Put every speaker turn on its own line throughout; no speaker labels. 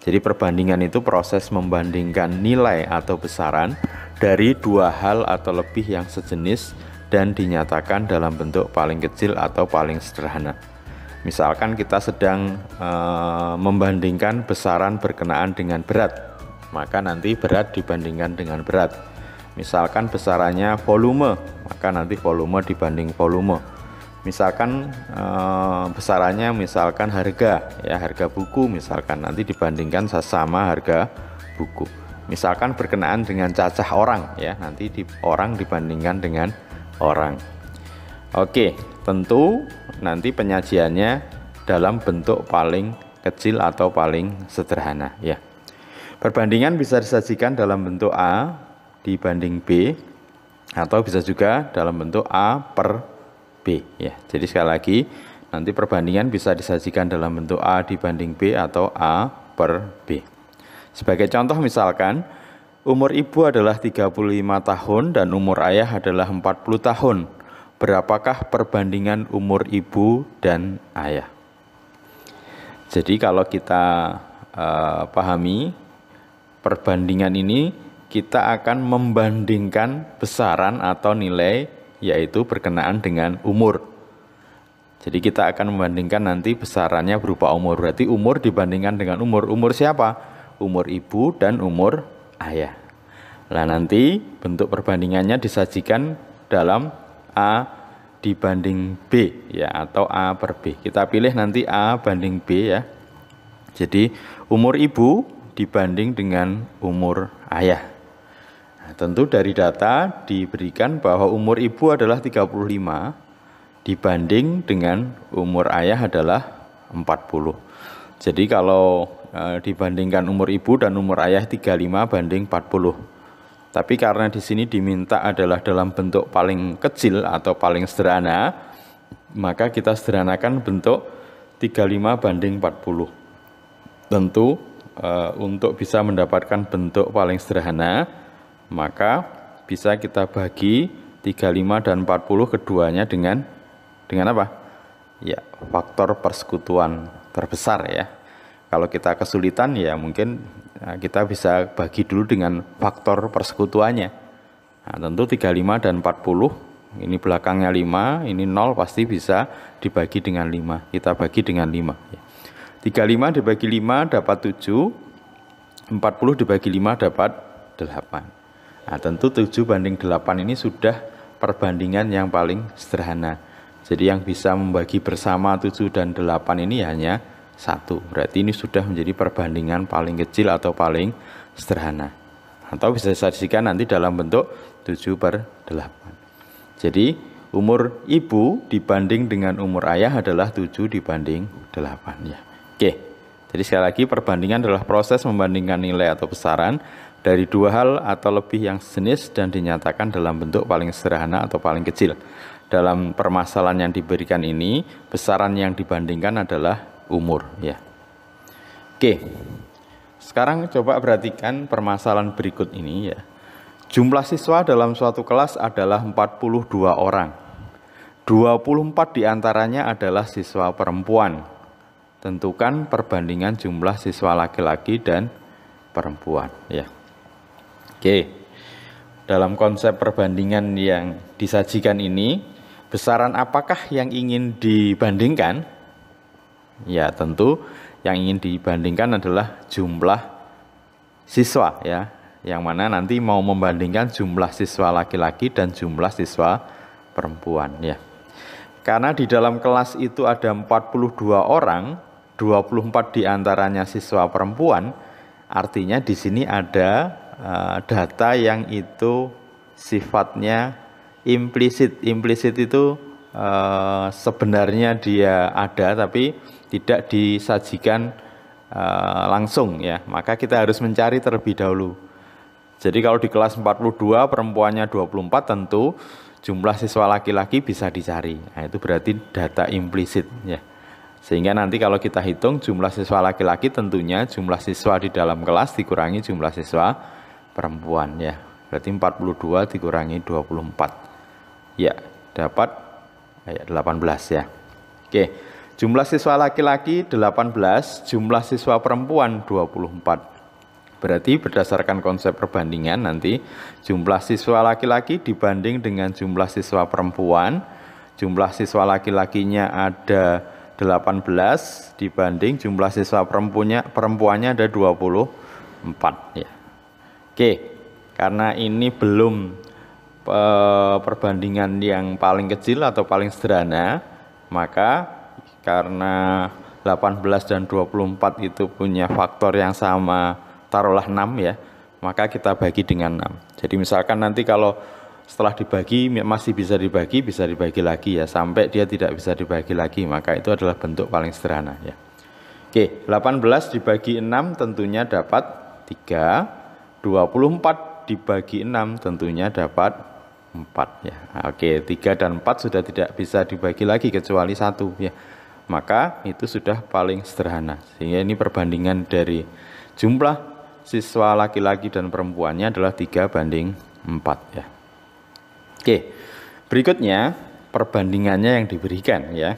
Jadi perbandingan itu proses membandingkan nilai atau besaran dari dua hal atau lebih yang sejenis dan dinyatakan dalam bentuk paling kecil atau paling sederhana. Misalkan kita sedang membandingkan besaran berkenaan dengan berat, maka nanti berat dibandingkan dengan berat. Misalkan besarannya volume, maka nanti volume dibanding volume. Misalkan besarannya misalkan harga, ya harga buku misalkan, nanti dibandingkan sama harga buku. Misalkan berkenaan dengan cacah orang, ya nanti orang dibandingkan dengan orang. Oke, tentu nanti penyajiannya dalam bentuk paling kecil atau paling sederhana, ya. Perbandingan bisa disajikan dalam bentuk A dibanding B, atau bisa juga dalam bentuk A per B, ya. Jadi sekali lagi, nanti perbandingan bisa disajikan dalam bentuk A dibanding B atau A per B. Sebagai contoh misalkan, umur ibu adalah 35 tahun dan umur ayah adalah 40 tahun. Berapakah perbandingan umur ibu dan ayah? Jadi kalau kita pahami perbandingan ini, kita akan membandingkan besaran atau nilai, yaitu berkenaan dengan umur. Jadi kita akan membandingkan nanti besarannya berupa umur. Berarti umur dibandingkan dengan umur. Umur siapa? Umur ibu dan umur ayah. Nah nanti bentuk perbandingannya disajikan dalam A dibanding B, ya, atau A per B. Kita pilih nanti A banding B, ya. Jadi umur ibu dibanding dengan umur ayah. Nah, tentu dari data diberikan bahwa umur ibu adalah 35 dibanding dengan umur ayah adalah 40. Jadi kalau dibandingkan umur ibu dan umur ayah 35 banding 40. Tapi karena di sini diminta adalah dalam bentuk paling kecil atau paling sederhana, maka kita sederhanakan bentuk 35 banding 40. Tentu untuk bisa mendapatkan bentuk paling sederhana, maka bisa kita bagi 35 dan 40 keduanya dengan apa? Ya, faktor persekutuan terbesar, ya. Kalau kita kesulitan, ya mungkin kita bisa bagi dulu dengan faktor persekutuannya. Nah, tentu 35 dan 40, ini belakangnya 5, ini 0, pasti bisa dibagi dengan 5. Kita bagi dengan 5. 35 dibagi 5 dapat 7, 40 dibagi 5 dapat 8. Nah, tentu 7 banding 8 ini sudah perbandingan yang paling sederhana. Jadi yang bisa membagi bersama 7 dan 8 ini hanya 1. Berarti ini sudah menjadi perbandingan paling kecil atau paling sederhana. Atau bisa disajikan nanti dalam bentuk 7 per 8. Jadi umur ibu dibanding dengan umur ayah adalah 7 dibanding 8, ya. Oke. Jadi sekali lagi perbandingan adalah proses membandingkan nilai atau besaran dari dua hal atau lebih yang sejenis dan dinyatakan dalam bentuk paling sederhana atau paling kecil. Dalam permasalahan yang diberikan ini, besaran yang dibandingkan adalah umur, ya. Oke. Sekarang coba perhatikan permasalahan berikut ini, ya. Jumlah siswa dalam suatu kelas adalah 42 orang. 24 diantaranya adalah siswa perempuan. Tentukan perbandingan jumlah siswa laki-laki dan perempuan, ya. Oke. Dalam konsep perbandingan yang disajikan ini, besaran apakah yang ingin dibandingkan? Ya, tentu yang ingin dibandingkan adalah jumlah siswa, ya, yang mana nanti mau membandingkan jumlah siswa laki-laki dan jumlah siswa perempuan, ya. Karena di dalam kelas itu ada 42 orang, 24 diantaranya siswa perempuan, artinya di sini ada data yang itu sifatnya implisit. Implisit itu sebenarnya dia ada tapi tidak disajikan langsung, ya. Maka kita harus mencari terlebih dahulu. Jadi kalau di kelas 42 perempuannya 24, tentu jumlah siswa laki-laki bisa dicari. Nah, itu berarti data implisit, ya. Sehingga nanti kalau kita hitung jumlah siswa laki-laki, tentunya jumlah siswa di dalam kelas dikurangi jumlah siswa perempuan, ya. Berarti 42 dikurangi 24. Ya, dapat 18, ya. Oke. Jumlah siswa laki-laki 18, jumlah siswa perempuan 24. Berarti berdasarkan konsep perbandingan nanti jumlah siswa laki-laki dibanding dengan jumlah siswa perempuan. Jumlah siswa laki-lakinya ada 18 dibanding jumlah siswa perempuannya ada 24 ya. Oke, karena ini belum perbandingan yang paling kecil atau paling sederhana, maka karena 18 dan 24 itu punya faktor yang sama, taruhlah 6 ya, maka kita bagi dengan 6. Jadi misalkan nanti kalau setelah dibagi masih bisa dibagi lagi ya, sampai dia tidak bisa dibagi lagi, maka itu adalah bentuk paling sederhana ya. Oke, 18 dibagi 6 tentunya dapat 3, 24 dibagi 6 tentunya dapat 4 ya. Oke, 3 dan 4 sudah tidak bisa dibagi lagi kecuali 1 ya. Maka itu sudah paling sederhana. Sehingga ini perbandingan dari jumlah siswa laki-laki dan perempuannya adalah 3 banding 4 ya. Oke, berikutnya perbandingannya yang diberikan ya.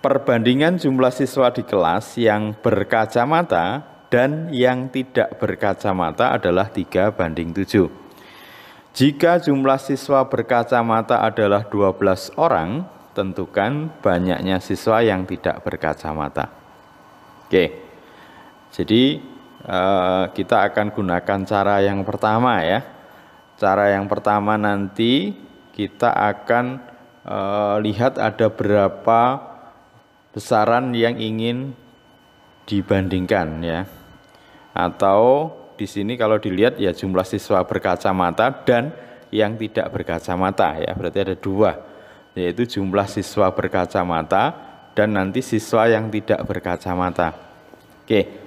Perbandingan jumlah siswa di kelas yang berkacamata dan yang tidak berkacamata adalah 3 banding 7. Jika jumlah siswa berkacamata adalah 12 orang, tentukan banyaknya siswa yang tidak berkacamata. Oke, jadi kita akan gunakan cara yang pertama ya. Cara yang pertama nanti kita akan lihat ada berapa besaran yang ingin dibandingkan ya. Atau di sini kalau dilihat ya jumlah siswa berkacamata dan yang tidak berkacamata ya. Berarti ada 2. Yaitu jumlah siswa berkacamata dan nanti siswa yang tidak berkacamata. Oke.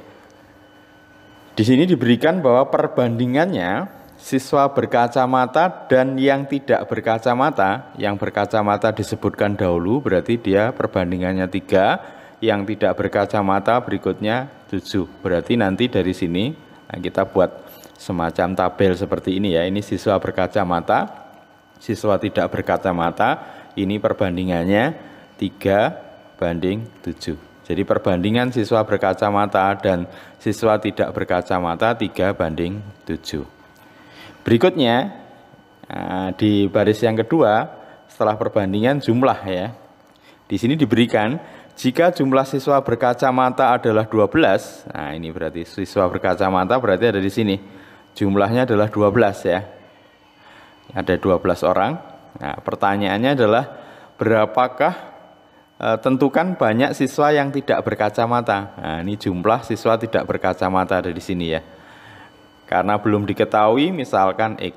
Di sini diberikan bahwa perbandingannya siswa berkacamata dan yang tidak berkacamata. Yang berkacamata disebutkan dahulu, berarti dia perbandingannya 3, yang tidak berkacamata berikutnya 7. Berarti nanti dari sini kita buat semacam tabel seperti ini ya. Ini siswa berkacamata, siswa tidak berkacamata. Ini perbandingannya 3 banding 7. Jadi perbandingan siswa berkacamata dan siswa tidak berkacamata 3 banding 7. Berikutnya di baris yang kedua setelah perbandingan jumlah ya. Di sini diberikan jika jumlah siswa berkacamata adalah 12. Nah, ini berarti siswa berkacamata berarti ada di sini. Jumlahnya adalah 12 ya. Ada 12 orang. Nah, pertanyaannya adalah berapakah tentukan banyak siswa yang tidak berkacamata. Nah, ini jumlah siswa tidak berkacamata ada di sini ya. Karena belum diketahui misalkan X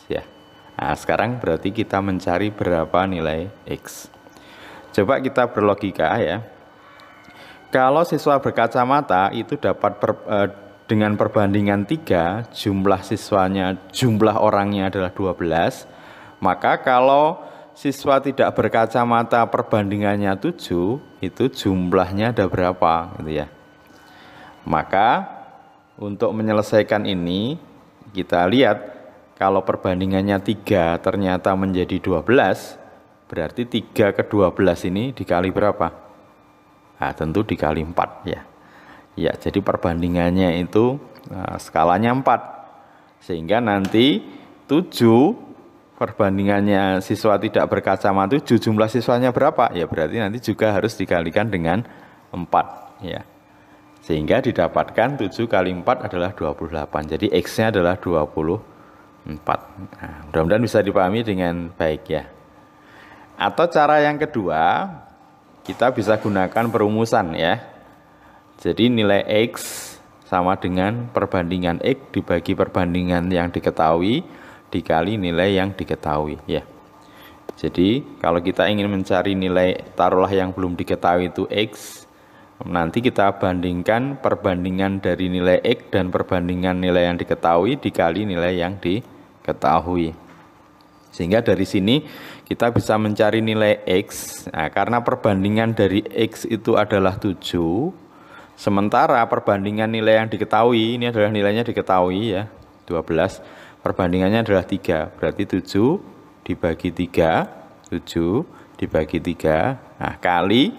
ya. Nah, sekarang berarti kita mencari berapa nilai X. Coba kita berlogika ya. Kalau siswa berkacamata itu dapat dengan perbandingan 3, jumlah siswanya, jumlah orangnya adalah 12. Maka kalau siswa tidak berkacamata perbandingannya 7, itu jumlahnya ada berapa gitu ya. Maka untuk menyelesaikan ini kita lihat kalau perbandingannya 3 ternyata menjadi 12, berarti 3 ke 12 ini dikali berapa? Nah, tentu dikali 4 ya. Ya, jadi perbandingannya itu skalanya 4. Sehingga nanti 7 perbandingannya siswa tidak berkacamata 7, jumlah siswanya berapa? Ya berarti nanti juga harus dikalikan dengan 4 ya. Sehingga didapatkan 7 kali 4 adalah 28. Jadi X-nya adalah 24. Nah, mudah-mudahan bisa dipahami dengan baik ya. Atau cara yang kedua, kita bisa gunakan perumusan ya. Jadi nilai X sama dengan perbandingan X dibagi perbandingan yang diketahui dikali nilai yang diketahui ya. Jadi kalau kita ingin mencari nilai taruhlah yang belum diketahui itu X, nanti kita bandingkan perbandingan dari nilai X dan perbandingan nilai yang diketahui dikali nilai yang diketahui. Sehingga dari sini kita bisa mencari nilai X. Nah, karena perbandingan dari X itu adalah 7, sementara perbandingan nilai yang diketahui ini adalah nilainya diketahui ya 12. Perbandingannya adalah 3, berarti 7 dibagi 3, 7 dibagi 3, nah kali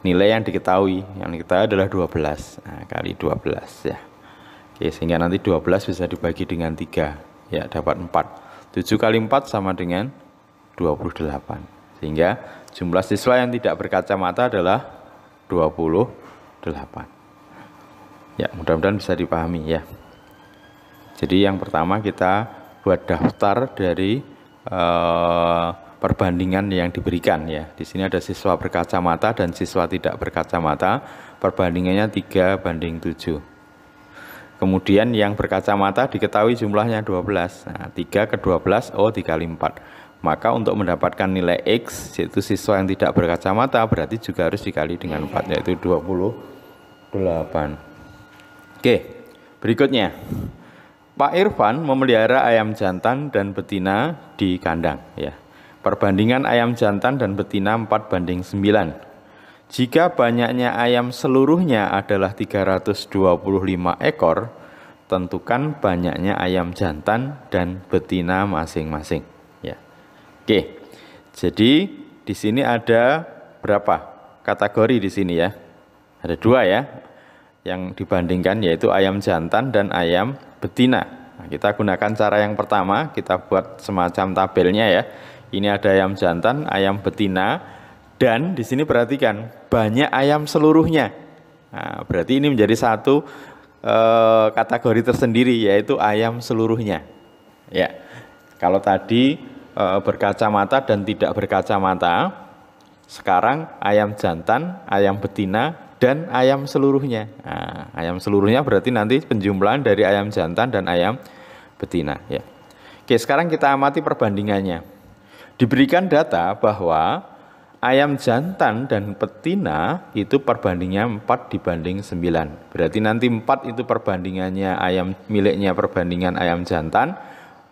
nilai yang diketahui adalah 12. Nah, kali 12 ya. Oke, sehingga nanti 12 bisa dibagi dengan 3 ya, dapat 4. 7 kali 4 sama dengan 28. Sehingga jumlah siswa yang tidak berkacamata adalah 28. Ya, mudah-mudahan bisa dipahami ya. Jadi yang pertama kita buat daftar dari perbandingan yang diberikan ya. Di sini ada siswa berkacamata dan siswa tidak berkacamata. Perbandingannya 3:7. Kemudian yang berkacamata diketahui jumlahnya 12. Nah, 3 ke 12, oh dikali 4. Maka untuk mendapatkan nilai X, yaitu siswa yang tidak berkacamata, berarti juga harus dikali dengan 4, yaitu 28. Oke, berikutnya. Pak Irfan memelihara ayam jantan dan betina di kandang. Ya. Perbandingan ayam jantan dan betina 4:9. Jika banyaknya ayam seluruhnya adalah 325 ekor, tentukan banyaknya ayam jantan dan betina masing-masing. Ya. Oke, jadi di sini ada berapa kategori di sini ya? Ada 2 ya, yang dibandingkan yaitu ayam jantan dan ayam betina. Nah, kita gunakan cara yang pertama, kita buat semacam tabelnya ya. Ini ada ayam jantan, ayam betina, dan di sini perhatikan banyak ayam seluruhnya. Nah, berarti ini menjadi satu kategori tersendiri yaitu ayam seluruhnya. Ya, kalau tadi berkacamata dan tidak berkacamata, sekarang ayam jantan, ayam betina, dan ayam seluruhnya. Nah, ayam seluruhnya berarti nanti penjumlahan dari ayam jantan dan ayam betina ya. Oke, sekarang kita amati perbandingannya. Diberikan data bahwa ayam jantan dan betina itu perbandingannya 4:9. Berarti nanti 4 itu perbandingannya ayam miliknya perbandingan ayam jantan,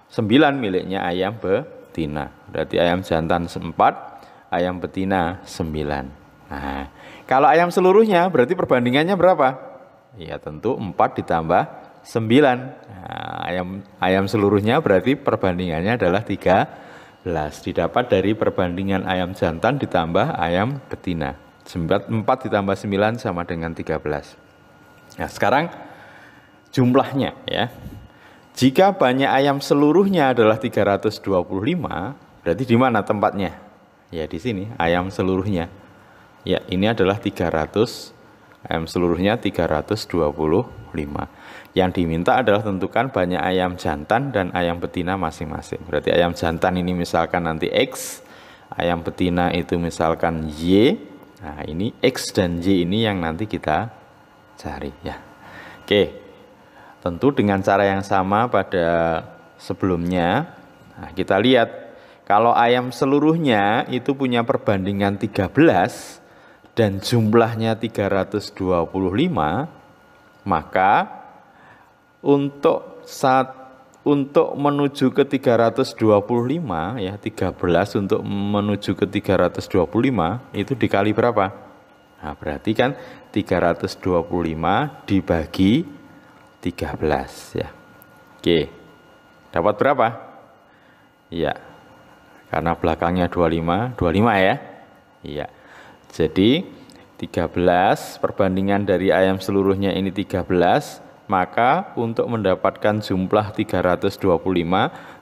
9 miliknya ayam betina. Berarti ayam jantan 4, ayam betina 9. Nah, kalau ayam seluruhnya berarti perbandingannya berapa? Ya tentu 4 ditambah 9. Nah, ayam seluruhnya berarti perbandingannya adalah 13. Didapat dari perbandingan ayam jantan ditambah ayam betina. 4 ditambah 9 sama dengan 13. Nah, sekarang jumlahnya ya. Jika banyak ayam seluruhnya adalah 325, berarti di mana tempatnya? Ya di sini ayam seluruhnya. Ya, ini adalah 300, ayam seluruhnya 325. Yang diminta adalah tentukan banyak ayam jantan dan ayam betina masing-masing. Berarti ayam jantan ini misalkan nanti X, ayam betina itu misalkan Y. Nah, ini X dan Y ini yang nanti kita cari ya. Oke, tentu dengan cara yang sama pada sebelumnya. Nah, kita lihat kalau ayam seluruhnya itu punya perbandingan 13 dan jumlahnya 325, maka untuk menuju ke 325 ya, 13 untuk menuju ke 325 itu dikali berapa? Nah, berarti kan 325 dibagi 13 ya. Oke. Dapat berapa? Iya. Karena belakangnya 25 ya. Iya. Jadi 13 perbandingan dari ayam seluruhnya ini 13, maka untuk mendapatkan jumlah 325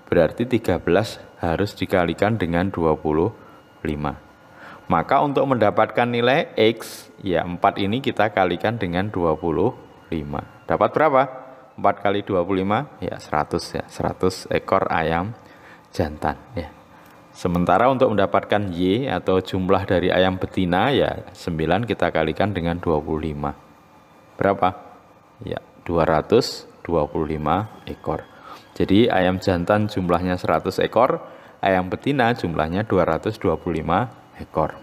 berarti 13 harus dikalikan dengan 25. Maka untuk mendapatkan nilai X, ya 4 ini kita kalikan dengan 25. Dapat berapa? 4 kali 25 ya 100 ya, 100 ekor ayam jantan ya. Sementara untuk mendapatkan Y atau jumlah dari ayam betina ya 9 kita kalikan dengan 25. Berapa? Ya 225 ekor. Jadi ayam jantan jumlahnya 100 ekor, ayam betina jumlahnya 225 ekor.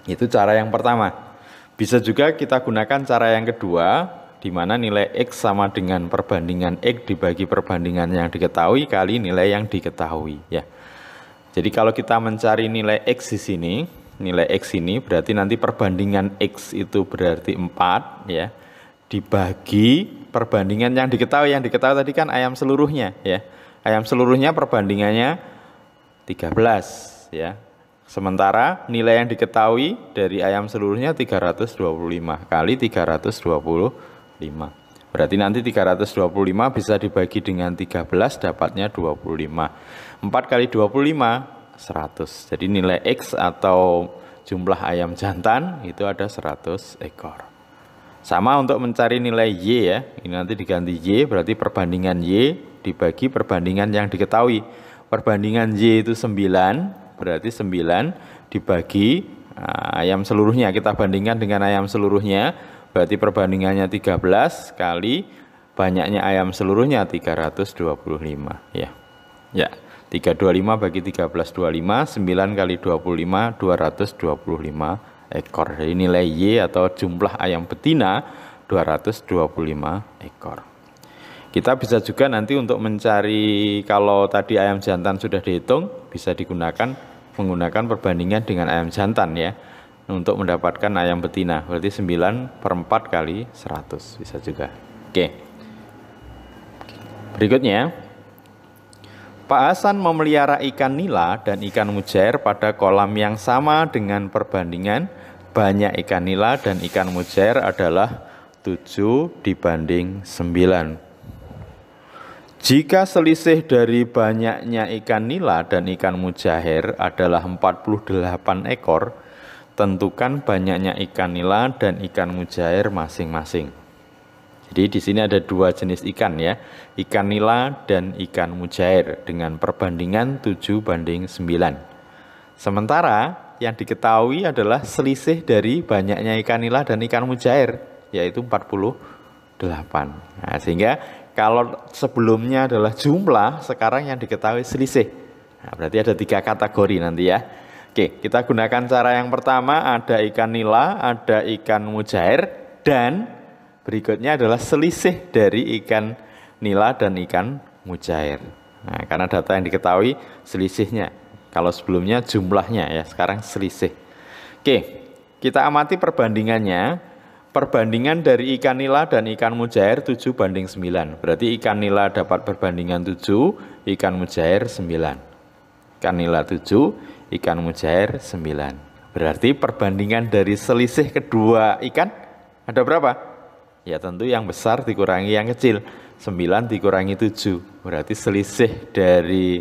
Itu cara yang pertama. Bisa juga kita gunakan cara yang kedua, di mana nilai X sama dengan perbandingan X dibagi perbandingan yang diketahui kali nilai yang diketahui ya. Jadi kalau kita mencari nilai X di sini, nilai X ini berarti nanti perbandingan X itu berarti 4 ya, dibagi perbandingan yang diketahui tadi kan ayam seluruhnya ya. Ayam seluruhnya perbandingannya 13 ya. Sementara nilai yang diketahui dari ayam seluruhnya 325 kali 325. Berarti nanti 325 bisa dibagi dengan 13 dapatnya 25. 4 kali 25 100. Jadi nilai X atau jumlah ayam jantan itu ada 100 ekor. Sama untuk mencari nilai Y ya. Ini nanti diganti Y, berarti perbandingan Y dibagi perbandingan yang diketahui. Perbandingan Y itu 9. Berarti 9 dibagi ayam seluruhnya. Kita bandingkan dengan ayam seluruhnya. Berarti perbandingannya 13 kali banyaknya ayam seluruhnya 325. Ya. 325 bagi 13 25. 9 kali 25 225 ekor. Jadi nilai Y atau jumlah ayam betina 225 ekor. Kita bisa juga nanti untuk mencari, kalau tadi ayam jantan sudah dihitung, bisa menggunakan perbandingan dengan ayam jantan ya, untuk mendapatkan ayam betina. Berarti 9/4 kali 100 bisa juga. Oke. Berikutnya, Pak Hasan memelihara ikan nila dan ikan mujair pada kolam yang sama dengan perbandingan banyak ikan nila dan ikan mujair adalah 7/9. Jika selisih dari banyaknya ikan nila dan ikan mujair adalah 48 ekor, tentukan banyaknya ikan nila dan ikan mujair masing-masing. Jadi di sini ada dua jenis ikan ya, ikan nila dan ikan mujair dengan perbandingan 7/9. Sementara yang diketahui adalah selisih dari banyaknya ikan nila dan ikan mujair, yaitu 48. Nah, sehingga kalau sebelumnya adalah jumlah, sekarang yang diketahui selisih. Nah, berarti ada 3 kategori nanti ya. Oke, kita gunakan cara yang pertama, ada ikan nila, ada ikan mujair, dan berikutnya adalah selisih dari ikan nila dan ikan mujair. Nah, karena data yang diketahui selisihnya. Kalau sebelumnya jumlahnya ya, sekarang selisih. Oke, kita amati perbandingannya. Perbandingan dari ikan nila dan ikan mujair 7/9. Berarti ikan nila dapat perbandingan 7, ikan mujair 9. Ikan nila 7, ikan mujair 9. Berarti perbandingan dari selisih kedua ikan ada berapa? Ya tentu yang besar dikurangi yang kecil. 9 dikurangi 7. Berarti selisih dari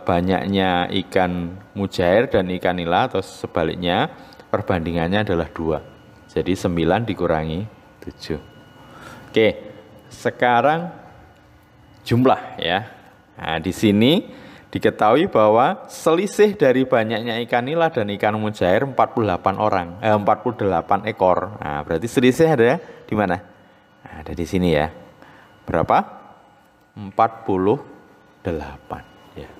banyaknya ikan mujair dan ikan nila atau sebaliknya perbandingannya adalah 2. Jadi 9 dikurangi 7. Oke, sekarang jumlah ya. Nah, di sini diketahui bahwa selisih dari banyaknya ikan nila dan ikan mujair 48 ekor. Nah, berarti selisih ada di mana? Nah, ada di sini ya. Berapa? 48 ya.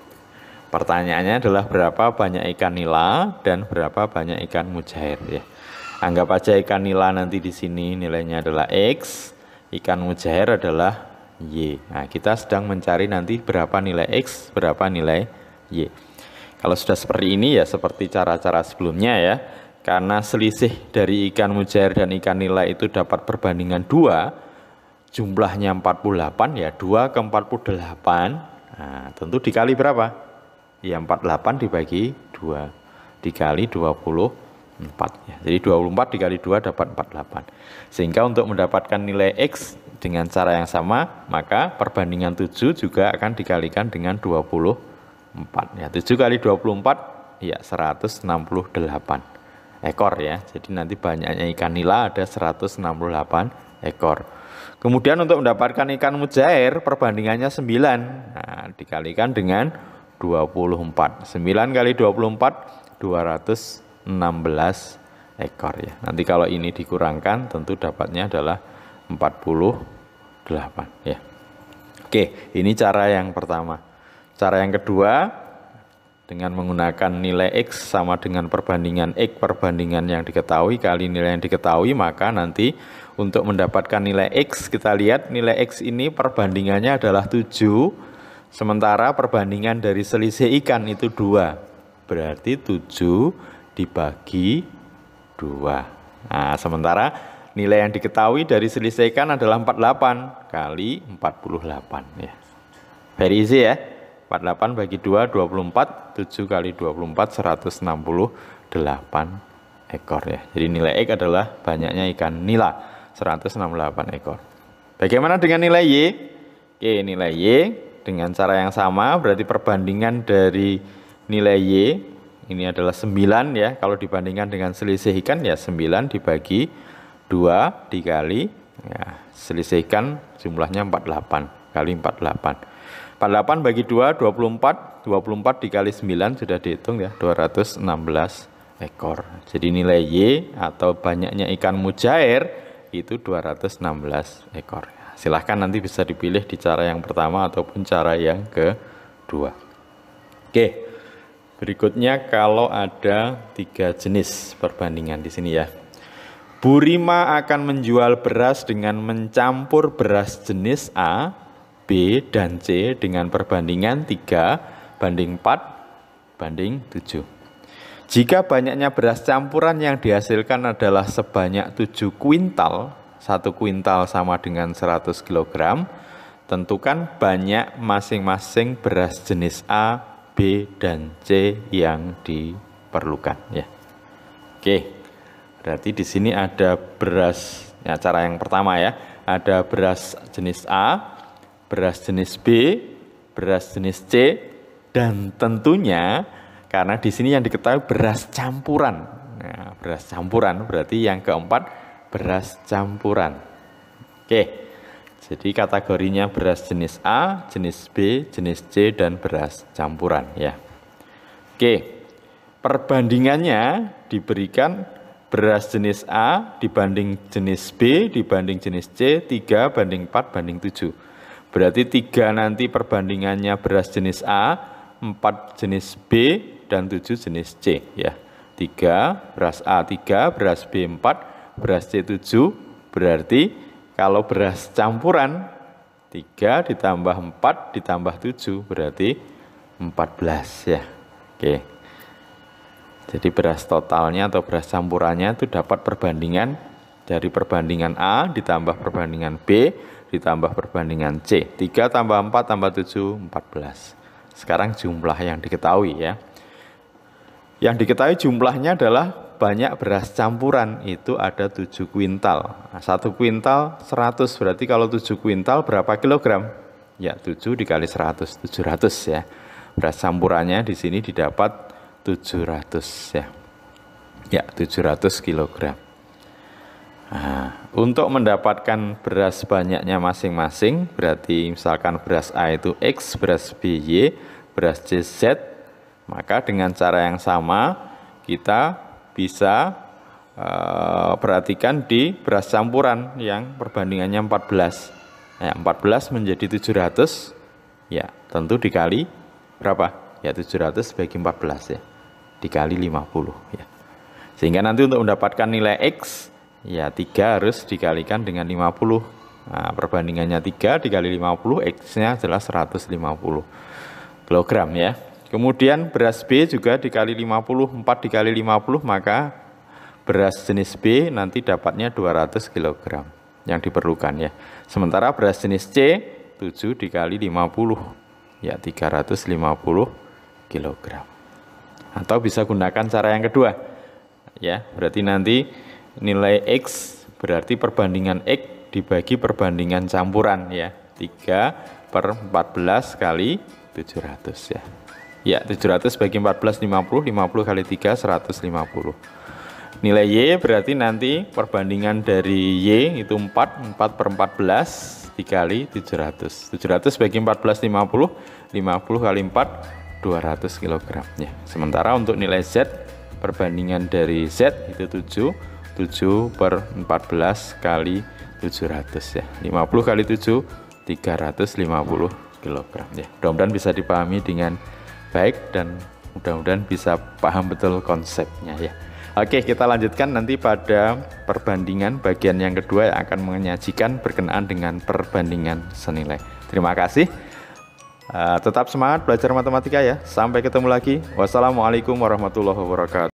Pertanyaannya adalah berapa banyak ikan nila dan berapa banyak ikan mujair ya. Anggap aja ikan nila nanti di sini nilainya adalah X, ikan mujair adalah Y. Nah, kita sedang mencari nanti berapa nilai X, berapa nilai Y. Kalau sudah seperti ini ya seperti cara-cara sebelumnya ya. Karena selisih dari ikan mujair dan ikan nila itu dapat perbandingan 2, jumlahnya 48 ya, 2 ke 48. Nah, tentu dikali berapa? Ya 48 dibagi 2 dikali 24 ya. Jadi 24 dikali 2 dapat 48. Sehingga untuk mendapatkan nilai X dengan cara yang sama, maka perbandingan 7 juga akan dikalikan dengan 24 ya. 7 kali 24 ya 168 ekor ya. Jadi nanti banyaknya ikan nila ada 168 ekor. Kemudian untuk mendapatkan ikan mujair perbandingannya 9. Nah, dikalikan dengan 24. 9 kali 24 216 ekor ya. Nanti kalau ini dikurangkan tentu dapatnya adalah 48 ya. Oke, ini cara yang pertama. Cara yang kedua, dengan menggunakan nilai X sama dengan perbandingan X perbandingan yang diketahui kali nilai yang diketahui, maka nanti untuk mendapatkan nilai X kita lihat nilai X ini perbandingannya adalah 7, sementara perbandingan dari selisih ikan itu 2. Berarti 7 dibagi 2. Nah, sementara nilai yang diketahui dari selisih ikan adalah 48 kali 48 ya. Very easy ya. 48 bagi 2, 24. 7 kali 24, 168 ekor ya. Jadi nilai X adalah banyaknya ikan nila, 168 ekor. Bagaimana dengan nilai Y? Oke, nilai Y dengan cara yang sama, berarti perbandingan dari nilai Y ini adalah 9 ya. Kalau dibandingkan dengan selisih ikan ya 9 dibagi 2 dikali ya, selisih ikan jumlahnya 48 kali 48. 48 bagi 2, 24. 24 dikali 9 sudah dihitung ya, 216 ekor. Jadi nilai Y atau banyaknya ikan mujair itu 216 ekor. Silahkan nanti bisa dipilih di cara yang pertama ataupun cara yang kedua. Oke, berikutnya kalau ada 3 jenis perbandingan di sini ya. Bu Rima akan menjual beras dengan mencampur beras jenis A, B, dan C dengan perbandingan 3 banding 4 banding 7. Jika banyaknya beras campuran yang dihasilkan adalah sebanyak 7 kuintal, 1 kuintal sama dengan 100 kg, tentukan banyak masing-masing beras jenis A, B, dan C yang diperlukan ya. Oke, berarti di sini ada beras, ya cara yang pertama ya, ada beras jenis A, beras jenis B, beras jenis C, dan tentunya karena di sini yang diketahui beras campuran. Nah, beras campuran berarti yang keempat beras campuran. Oke, jadi kategorinya beras jenis A, jenis B, jenis C, dan beras campuran ya. Oke, perbandingannya diberikan beras jenis A dibanding jenis B dibanding jenis C 3 banding 4 banding 7. Berarti 3 nanti perbandingannya beras jenis A, 4 jenis B, dan 7 jenis C ya. 3 beras A 3, beras B 4, beras C 7. Berarti kalau beras campuran 3 ditambah 4 ditambah 7 berarti 14 ya. Oke. Jadi beras totalnya atau beras campurannya itu dapat perbandingan dari perbandingan A ditambah perbandingan B ditambah perbandingan C. 3 tambah 4 tambah 7, 14. Sekarang jumlah yang diketahui ya. Yang diketahui jumlahnya adalah banyak beras campuran itu ada 7 kuintal. Nah, 1 kuintal 100, berarti kalau 7 kuintal berapa kilogram? Ya 7 dikali 100, 700 ya. Beras campurannya di sini didapat 700 ya. Ya 700 kilogram. Nah, untuk mendapatkan beras banyaknya masing-masing, berarti misalkan beras A itu X, beras B Y, beras C Z, maka dengan cara yang sama kita bisa perhatikan di beras campuran yang perbandingannya 14. Nah, 14 menjadi 700, ya tentu dikali berapa? Ya 700 bagi 14 ya, dikali 50 ya. Sehingga nanti untuk mendapatkan nilai X, ya 3 harus dikalikan dengan 50. Nah, perbandingannya 3 dikali 50, X-nya adalah 150 kg ya. Kemudian beras B juga dikali 50, 4 dikali 50, maka beras jenis B nanti dapatnya 200 kg yang diperlukan ya. Sementara beras jenis C 7 dikali 50, ya 350 kg. Atau bisa gunakan cara yang kedua ya, berarti nanti nilai X berarti perbandingan X dibagi perbandingan campuran ya, 3/14 kali 700 ya. Ya 700 bagi 14 50, 50 kali 3 150. Nilai Y berarti nanti perbandingan dari Y itu 4/14 dikali 700. 700 bagi 14 50, 50 kali 4 200 kg ya. Sementara untuk nilai Z perbandingan dari Z itu 7/14 kali 700 ya. 50 kali 7 350 kg ya. Mudah-mudahan bisa dipahami dengan baik dan mudah-mudahan bisa paham betul konsepnya ya. Oke, kita lanjutkan nanti pada perbandingan bagian yang kedua yang akan menyajikan berkenaan dengan perbandingan senilai. Terima kasih. Tetap semangat belajar matematika ya. Sampai ketemu lagi. Wassalamualaikum warahmatullahi wabarakatuh.